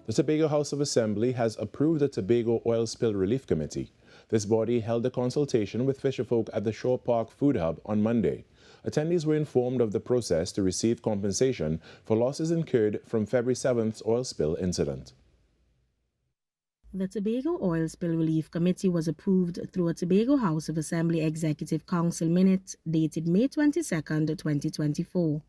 The Tobago House of Assembly has approved the Tobago Oil Spill Relief Committee. This body held a consultation with Fisherfolk at the Shore Park Food Hub on Monday. Attendees were informed of the process to receive compensation for losses incurred from February 7th's oil spill incident. The Tobago Oil Spill Relief Committee was approved through a Tobago House of Assembly Executive Council minute dated May 22, 2024.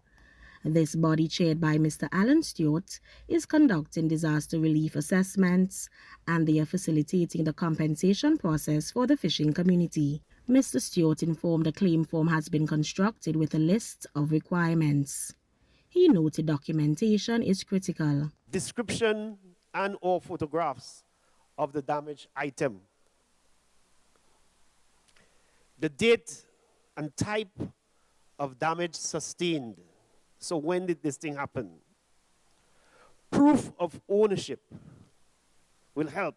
This body, chaired by Mr. Alan Stewart, is conducting disaster relief assessments and they are facilitating the compensation process for the fishing community. Mr. Stewart informed a claim form has been constructed with a list of requirements. He noted documentation is critical. Description and/or photographs of the damaged item. The date and type of damage sustained. So when did this thing happen? Proof of ownership will help.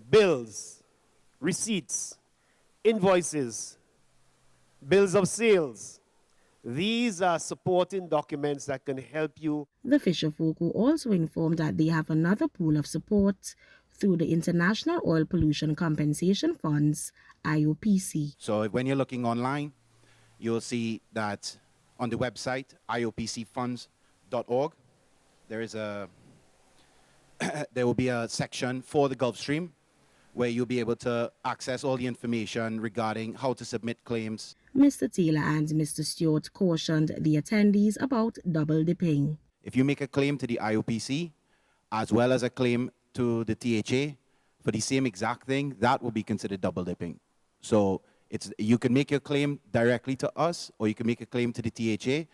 Bills, receipts, invoices, bills of sales. These are supporting documents that can help you. The Fisherfolk were also informed that they have another pool of support through the International Oil Pollution Compensation Funds, IOPC. So when you're looking online, you'll see that on the website, iopcfunds.org, there will be a section for the Gulf Stream where you'll be able to access all the information regarding how to submit claims. Mr. Taylor and Mr. Stewart cautioned the attendees about double dipping. If you make a claim to the IOPC, as well as a claim to the THA for the same exact thing, that will be considered double dipping. So you can make your claim directly to us, or you can make a claim to the THA,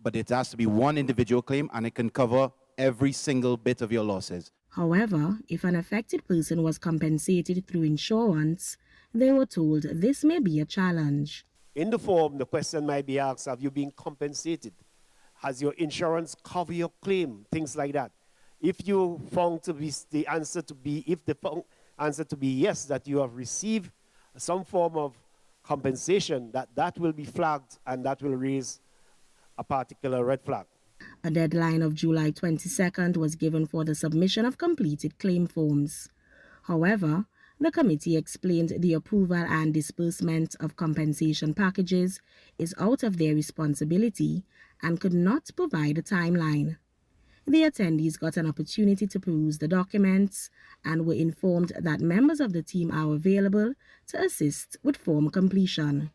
but it has to be one individual claim, and it can cover every single bit of your losses. However, if an affected person was compensated through insurance, they were told this may be a challenge. In the form, the question might be asked, have you been compensated? Has your insurance covered your claim? Things like that. If you found to be the answer to be, if the answer to be yes, that you have received some form of compensation, that will be flagged and that will raise a particular red flag. A deadline of July 22nd was given for the submission of completed claim forms. However, the committee explained the approval and disbursement of compensation packages is out of their responsibility and could not provide a timeline. The attendees got an opportunity to peruse the documents and were informed that members of the team are available to assist with form completion.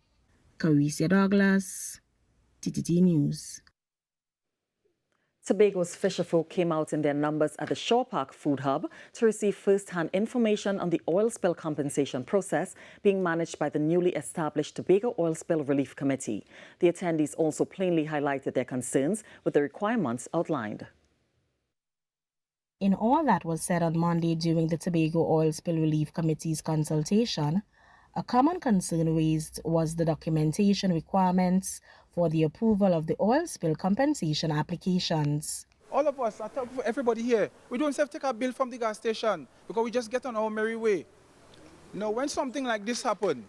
Carissa Douglas, TTT News. Tobago's Fisherfolk came out in their numbers at the Shore Park Food Hub to receive first-hand information on the oil spill compensation process being managed by the newly established Tobago Oil Spill Relief Committee. The attendees also plainly highlighted their concerns with the requirements outlined. In all that was said on Monday during the Tobago Oil Spill Relief Committee's consultation, a common concern raised was the documentation requirements for the approval of the oil spill compensation applications. All of us, I talk for everybody here, we don't have to take a bill from the gas station because we just get on our merry way. Now, when something like this happened,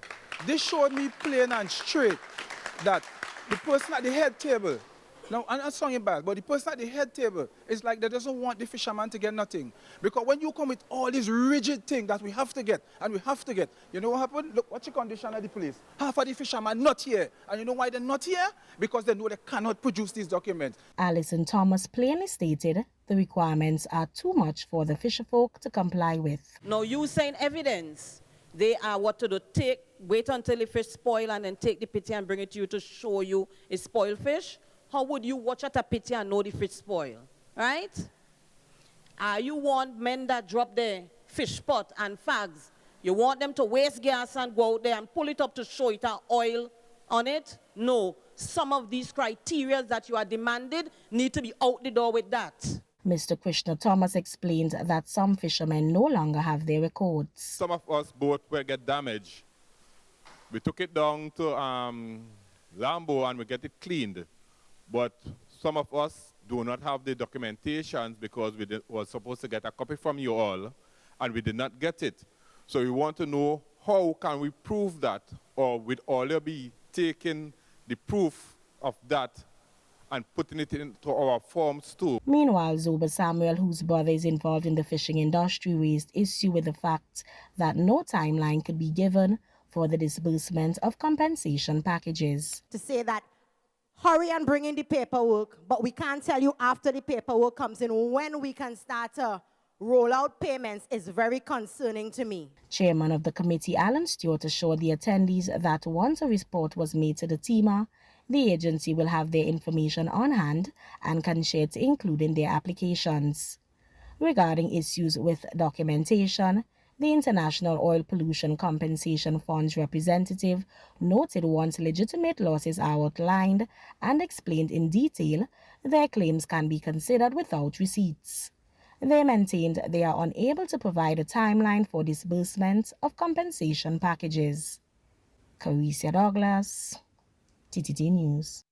this showed me plain and straight that the person at the head table, now, I'm not saying bad, but the person at the head table is like they doesn't want the fisherman to get nothing. Because when you come with all these rigid things that we have to get, and we have to get, you know what happened? Look, what's the condition of the place? Half of the fishermen not here. And you know why they're not here? Because they know they cannot produce these documents. Alison Thomas plainly stated the requirements are too much for the Fisherfolk to comply with. Now, you saying evidence, they are what to do, wait until the fish spoil and then take the pity and bring it to you to show you a spoiled fish? How would you watch at a pity and know the fish spoil, right? You want men that drop their fish pot and fags, you want them to waste gas and go out there and pull it up to show it has oil on it? No. Some of these criteria that you are demanded need to be out the door with that. Mr. Krishna Thomas explained that some fishermen no longer have their records. Some of us boat will get damaged. We took it down to Lambo and we get it cleaned. But some of us do not have the documentation because we was supposed to get a copy from you all, and we did not get it. So we want to know how can we prove that, or will all you be taking the proof of that and putting it into our forms too. Meanwhile, Zoba Samuel, whose brother is involved in the fishing industry, raised issue with the fact that no timeline could be given for the disbursement of compensation packages. To say that hurry and bring in the paperwork, but we can't tell you after the paperwork comes in when we can start to roll out payments is very concerning to me. Chairman of the committee, Alan Stewart, assured the attendees that once a report was made to the TEMA, the agency will have their information on hand and can share it, including their applications. Regarding issues with documentation, the International Oil Pollution Compensation Fund's representative noted once legitimate losses are outlined and explained in detail, their claims can be considered without receipts. They maintained they are unable to provide a timeline for disbursement of compensation packages. Carissa Douglas, TTT News.